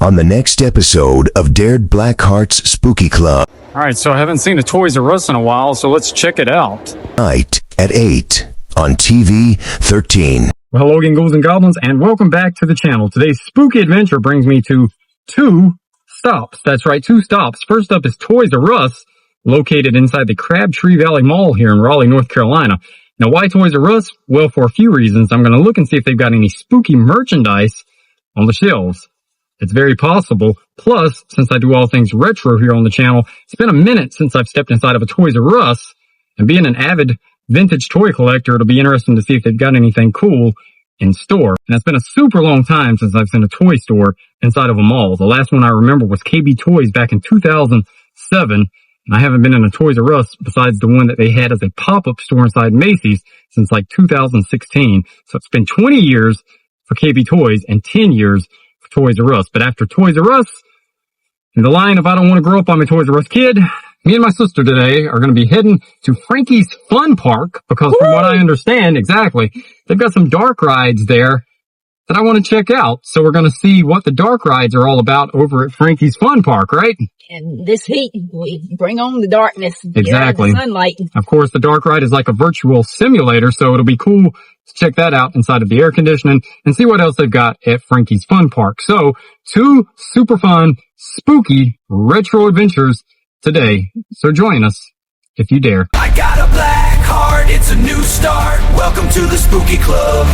on the next episode of Dared BlackHearts Spooky Club. All right, so I haven't seen a Toys R Us in a while, so let's check it out. Tonight at 8 on TV 13. Well, hello again, ghouls and goblins, and welcome back to the channel. Today's spooky adventure brings me to two stops. That's right, two stops. First up is Toys R Us, located inside the Crabtree Valley Mall here in Raleigh, North Carolina. Now, why Toys R Us? Well, for a few reasons. I'm going to look and see if they've got any spooky merchandise on the shelves. It's very possible. Plus, since I do all things retro here on the channel, it's been a minute since I've stepped inside of a Toys R Us, and being an avid vintage toy collector, it'll be interesting to see if they've got anything cool in store. And it's been a super long time since I've seen a toy store inside of a mall. The last one I remember was KB Toys back in 2007. And I haven't been in a Toys R Us besides the one that they had as a pop-up store inside Macy's since like 2016. So it's been 20 years for KB Toys and 10 years for Toys R Us. But after Toys R Us, in the line of I don't want to grow up, I'm a Toys R Us kid, me and my sister today are going to be heading to Frankie's Fun Park because from what I understand, exactly, they've got some dark rides there that I want to check out. So we're going to see what the dark rides are all about over at Frankie's Fun Park, right? And this heat, we bring on the darkness. Exactly. The sunlight. Of course, the dark ride is like a virtual simulator, so it'll be cool to check that out inside of the air conditioning and see what else they've got at Frankie's Fun Park. So, two super fun, spooky, retro adventures today. So join us if you dare. I got a black heart, it's a new start. Welcome to the Spooky Club.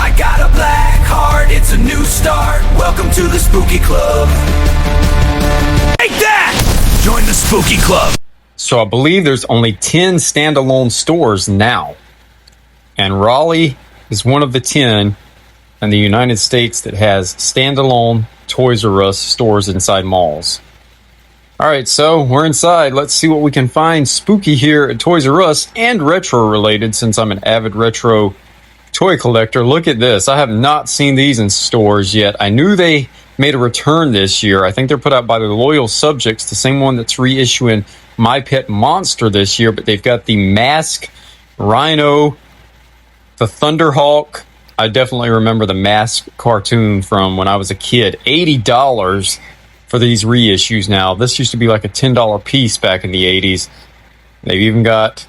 I got a black heart, it's a new start. Welcome to the Spooky Club. Take that! Join the Spooky Club. So I believe there's only 10 standalone stores now. And Raleigh is one of the 10 in the United States that has standalone Toys R Us stores inside malls. Alright, so we're inside. Let's see what we can find spooky here at Toys R Us and retro related since I'm an avid retro toy collector. Look at this. I have not seen these in stores yet. I knew they made a return this year. I think they're put out by the Loyal Subjects, the same one that's reissuing My Pet Monster this year, but they've got the Mask Rhino, the Thunderhawk. I definitely remember the Mask cartoon from when I was a kid. $80 for these reissues now. This used to be like a $10 piece back in the 80s. They've even got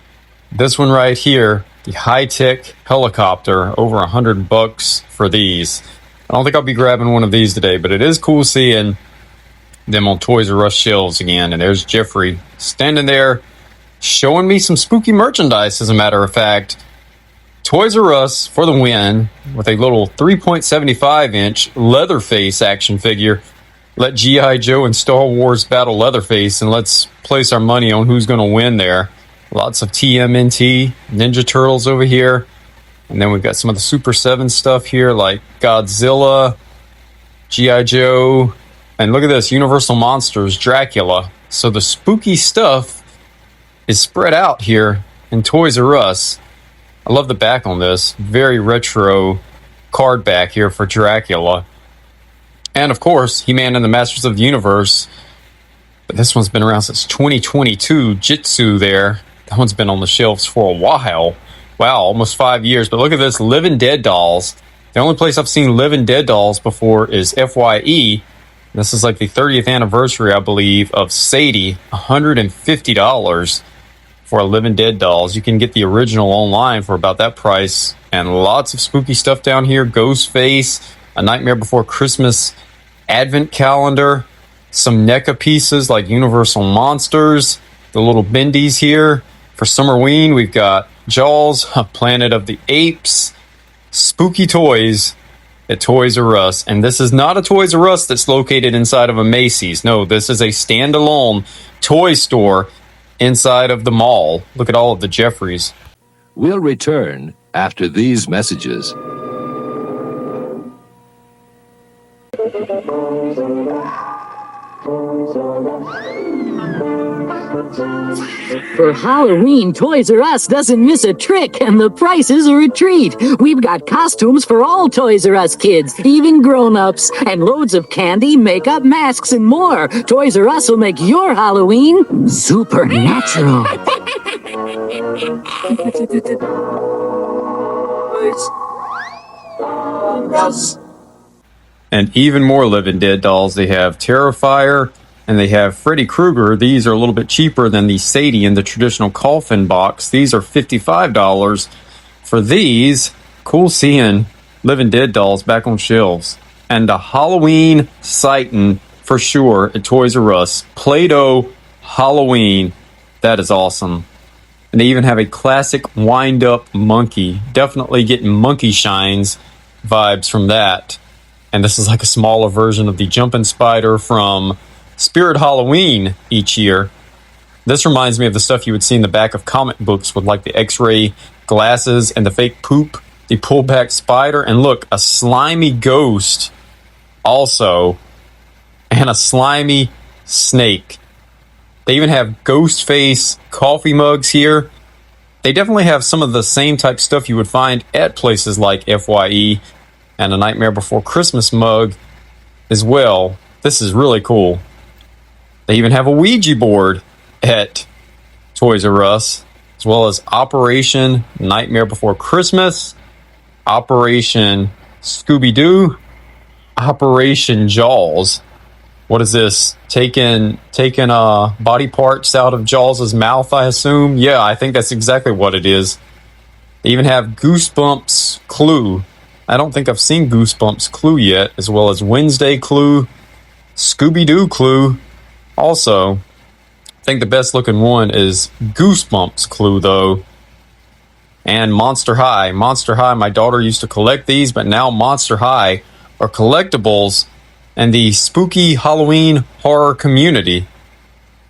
this one right here, the high-tech helicopter, over $100 for these. I don't think I'll be grabbing one of these today, but it is cool seeing them on Toys R Us shelves again. And there's Jeffrey standing there showing me some spooky merchandise, as a matter of fact. Toys R Us for the win with a little 3.75-inch Leatherface action figure. Let G.I. Joe and Star Wars battle Leatherface, and let's place our money on who's going to win there. Lots of TMNT, Ninja Turtles over here. And then we've got some of the Super 7 stuff here, like Godzilla, G.I. Joe, and look at this, Universal Monsters, Dracula. So the spooky stuff is spread out here in Toys R Us. I love the back on this. Very retro card back here for Dracula. And of course, He-Man and the Masters of the Universe. But this one's been around since 2022. Jitsu there. That one's been on the shelves for a while. Wow, almost 5 years. But look at this, Living Dead dolls. The only place I've seen Living Dead dolls before is FYE. This is like the 30th anniversary, I believe, of Sadie. $150 for a Living Dead dolls. You can get the original online for about that price. And lots of spooky stuff down here. Ghostface, A Nightmare Before Christmas advent calendar, some NECA pieces like Universal Monsters, the little bendies here. For Summerween, we've got Jaws, Planet of the Apes, spooky toys at Toys R Us. And this is not a Toys R Us that's located inside of a Macy's. No, this is a standalone toy store inside of the mall. Look at all of the Jeffries. We'll return after these messages. For Halloween, Toys R Us doesn't miss a trick, and the prices are a treat. We've got costumes for all Toys R Us kids, even grown-ups, and loads of candy, makeup, masks, and more. Toys R Us will make your Halloween supernatural. And even more Living Dead dolls. They have Terrifier and they have Freddy Krueger. These are a little bit cheaper than the Sadie in the traditional coffin box. These are $55. For these, cool seeing Living Dead dolls back on shelves. And the Halloween sighting for sure at Toys R Us. Play-Doh Halloween. That is awesome. And they even have a classic wind-up monkey. Definitely getting monkey shines vibes from that. And this is like a smaller version of the jumping spider from Spirithalloween each year. This reminds me of the stuff you would see in the back of comic books with like the x-ray glasses and the fake poop. The pullback spider. And look, a slimy ghost also. And a slimy snake. They even have ghost face coffee mugs here. They definitely have some of the same type stuff you would find at places like FYE. And a Nightmare Before Christmas mug as well. This is really cool. They even have a Ouija board at Toys R Us, as well as Operation Nightmare Before Christmas, Operation Scooby-Doo, Operation Jaws. What is this? Taking body parts out of Jaws' mouth, I assume? Yeah, I think that's exactly what it is. They even have Goosebumps Clue. I don't think I've seen Goosebumps Clue yet, as well as Wednesday Clue, Scooby-Doo Clue. Also, I think the best looking one is Goosebumps Clue, though. And Monster High. Monster High, my daughter used to collect these, but now Monster High are collectibles in the spooky Halloween horror community.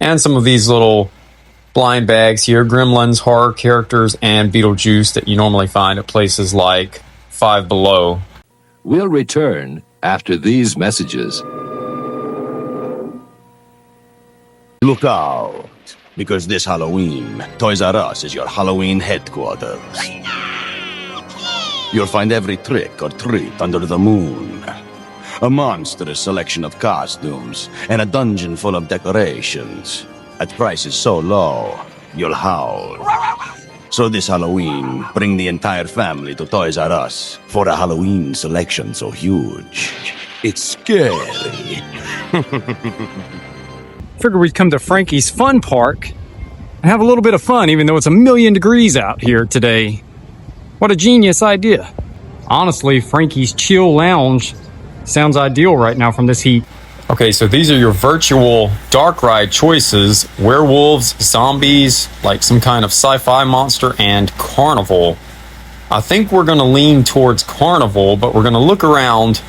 And some of these little blind bags here, Gremlins, horror characters, and Beetlejuice that you normally find at places like Five Below. We'll return after these messages. Look out, because this Halloween, Toys R Us is your Halloween headquarters. You'll find every trick or treat under the moon. A monstrous selection of costumes and a dungeon full of decorations. At prices so low, you'll howl. So this Halloween, bring the entire family to Toys R Us for a Halloween selection so huge. It's scary. Figured we'd come to Frankie's Fun Park and have a little bit of fun, even though it's 1,000,000 degrees out here today. What a genius idea. Honestly, Frankie's Chill Lounge sounds ideal right now from this heat. Okay, so these are your virtual dark ride choices. Werewolves, zombies, like some kind of sci-fi monster, and carnival. I think we're going to lean towards carnival, but we're going to look around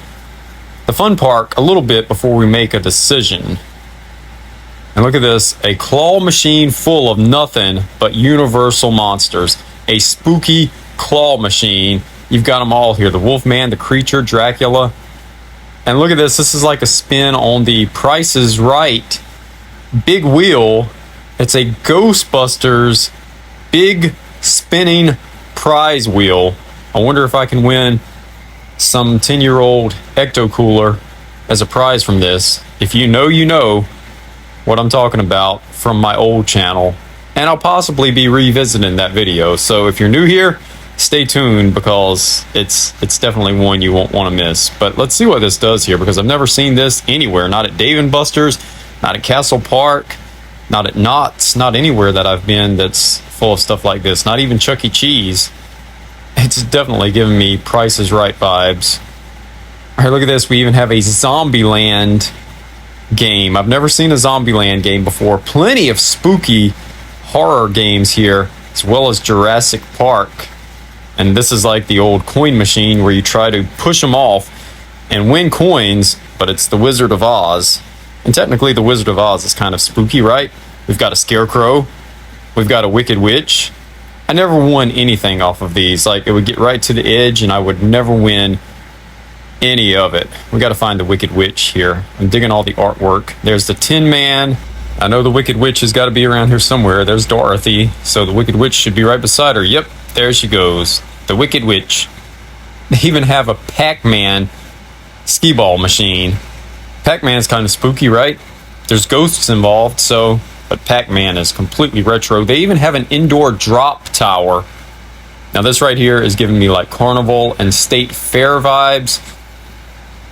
the fun park a little bit before we make a decision. And look at this, a claw machine full of nothing but universal monsters. A spooky claw machine. You've got them all here. The Wolfman, the Creature, Dracula. And look at this. This is like a spin on the Price is Right big wheel. It's a Ghostbusters big spinning prize wheel. I wonder if I can win some 10-year-old Ecto Cooler as a prize from this. If you know what I'm talking about from my old channel. And I'll possibly be revisiting that video. So if you're new here, stay tuned because it's definitely one you won't want to miss. But let's see what this does here, because I've never seen this anywhere. Not at Dave & Buster's, not at Castle Park, not at Knott's, not anywhere that I've been that's full of stuff like this. Not even Chuck E. Cheese. It's definitely giving me Price is Right vibes. All right, look at this. We even have a Zombieland game. I've never seen a Zombieland game before. Plenty of spooky horror games here, as well as Jurassic Park. And this is like the old coin machine where you try to push them off and win coins, but it's the Wizard of Oz. And technically the Wizard of Oz is kind of spooky, right? We've got a scarecrow. We've got a Wicked Witch. I never won anything off of these. Like, it would get right to the edge and I would never win any of it. We got to find the Wicked Witch here. I'm digging all the artwork. There's the Tin Man. I know the Wicked Witch has got to be around here somewhere. There's Dorothy. So the Wicked Witch should be right beside her. Yep, there she goes. The Wicked Witch. They even have a Pac-Man skee-ball machine. Pac-Man's kind of spooky, right? There's ghosts involved, but Pac-Man is completely retro. They even have an indoor drop tower. Now this right here is giving me like carnival and state fair vibes.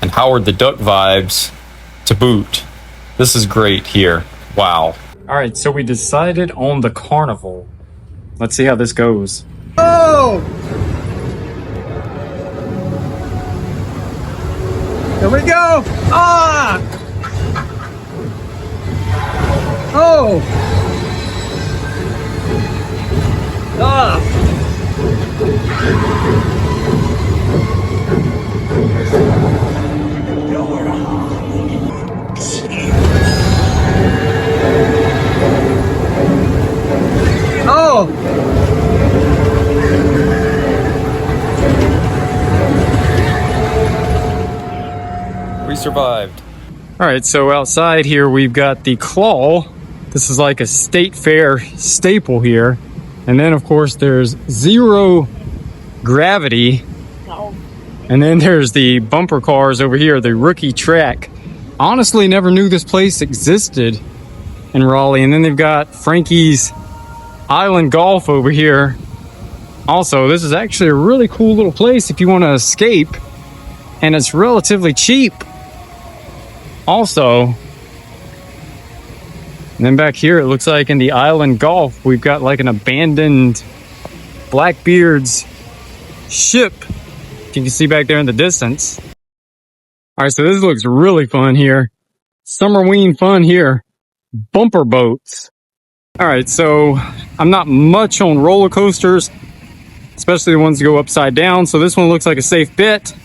and Howard the Duck vibes to boot. This is great here. Wow. All right, so we decided on the carnival. Let's see how this goes. Oh! Here we go! Ah! Oh! Ah! Oh! We survived. All right, so outside here we've got the claw. This is like a state fair staple here. And then of course there's zero gravity. And then there's the bumper cars over here, the rookie track. Honestly, never knew this place existed in Raleigh. And then they've got Frankie's Island Golf over here. Also, this is actually a really cool little place if you want to escape. And it's relatively cheap. Also, and then back here, it looks like in the Island Golf, we've got like an abandoned Blackbeard's ship. You can see back there in the distance. All right, so this looks really fun here. Summerween fun here. Bumper boats. All right, so I'm not much on roller coasters, especially the ones that go upside down. So this one looks like a safe bet.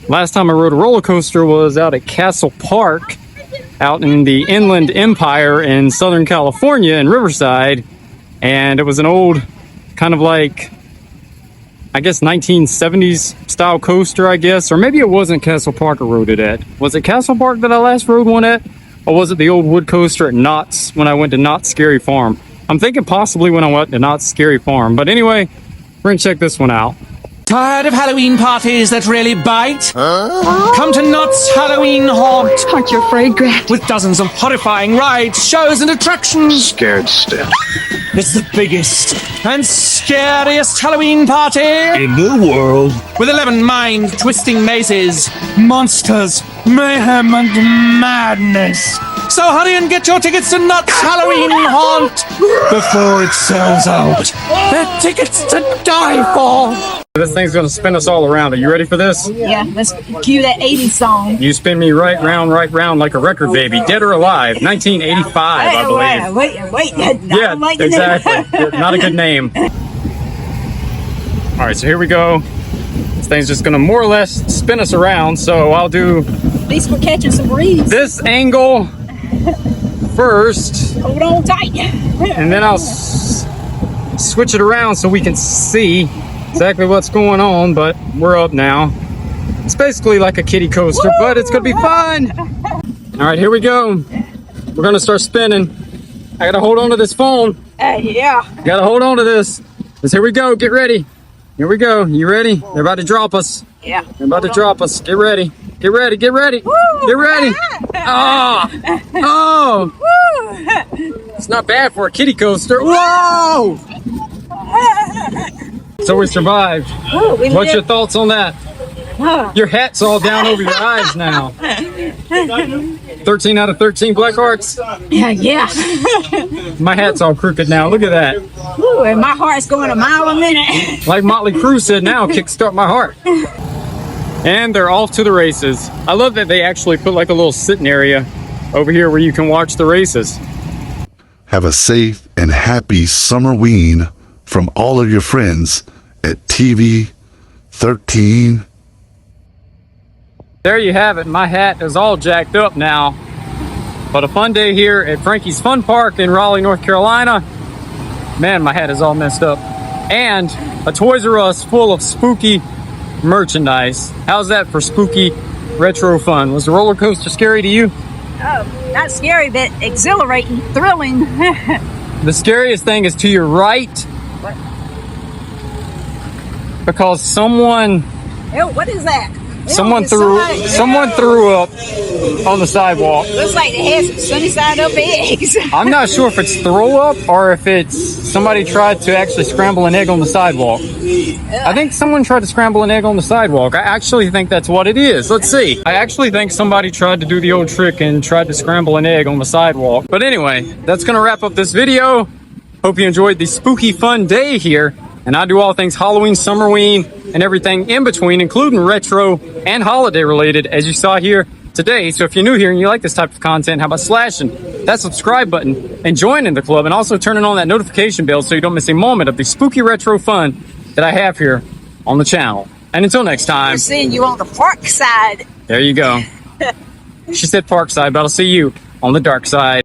Last time I rode a roller coaster was out at Castle Park, out in the Inland Empire in Southern California in Riverside. And it was an old kind of like, I guess 1970s style coaster, I guess. Or maybe it wasn't Castle Park I rode it at. Was it Castle Park that I last rode one at? Or was it the old wood coaster at Knott's when I went to Knott's Scary Farm? I'm thinking possibly when I went to Knott's Scary Farm. But anyway, we're gonna check this one out. Tired of Halloween parties that really bite? Come to Knott's Halloween Haunt. Aren't you afraid, Grant? With dozens of horrifying rides, shows, and attractions. Scared stiff. It's the biggest and scariest Halloween party In the world. with 11 mind-twisting mazes, monsters, mayhem, and madness. So hurry and get your tickets to Knott's Halloween Haunt before it sells out. They're tickets to die for. This thing's gonna spin us all around. Are you ready for this? Yeah, let's cue that 80s song. You spin me right round like a record baby, dead or alive. 1985, I believe. Wait. Yeah, exactly. Not a good name. All right, so here we go. This thing's just gonna more or less spin us around. So I'll do At least we're catching some breeze. this angle first, Hold on tight. and then I'll switch it around so we can see exactly what's going on. But we're up now. It's basically like a kiddie coaster, but it's gonna be fun. All right, here we go. We're gonna start spinning. I gotta hold on to this phone. Yeah. Gotta hold on to this. Here we go. Get ready. Here we go. You ready? They're about to drop us. Yeah. They're about to drop us. Get ready. Get ready. Get ready. Get ready. Oh. Oh. It's not bad for a kiddie coaster. Whoa. So we survived. What's your thoughts on that? Your hat's all down over your eyes now. 13 out of 13 BlackHearts. Yeah. My hat's all crooked now. Look at that. Ooh, and my heart's going a mile a minute. Like Motley Crue said, now kickstart my heart. And they're off to the races. I love that they actually put like a little sitting area over here where you can watch the races. Have a safe and happy Summerween from all of your friends at TV 13. There you have it. My hat is all jacked up now. But a fun day here at Frankie's Fun Park in Raleigh, North Carolina. Man, my hat is all messed up. And a Toys R Us full of spooky merchandise. How's that for spooky retro fun? Was the roller coaster scary to you? Oh, not scary, but exhilarating, thrilling. The scariest thing is to your right. What? Because someone... Oh, what is that? Someone threw up on the sidewalk. Looks like they had some sunny side up eggs. I'm not sure if it's throw up or if it's somebody tried to actually scramble an egg on the sidewalk. I think someone tried to scramble an egg on the sidewalk. I actually think that's what it is. Let's see. I actually think somebody tried to do the old trick and tried to scramble an egg on the sidewalk. But anyway, that's going to wrap up this video. Hope you enjoyed the spooky fun day here. And I do all things Halloween, Summerween, and everything in between, including retro and holiday related, as you saw here today. So if you're new here and you like this type of content, how about slashing that subscribe button and joining the club, and also turning on that notification bell so you don't miss a moment of the spooky retro fun that I have here on the channel. And until next time, We're seeing you on the park side. there you go. She said park side, but I'll see you on the dark side.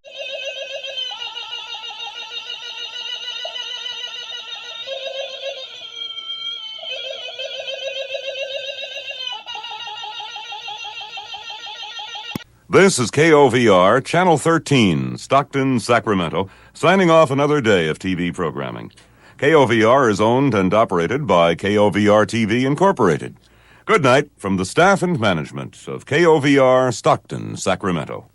This is KOVR, Channel 13, Stockton, Sacramento, signing off another day of TV programming. KOVR is owned and operated by KOVR TV Incorporated. Good night from the staff and management of KOVR, Stockton, Sacramento.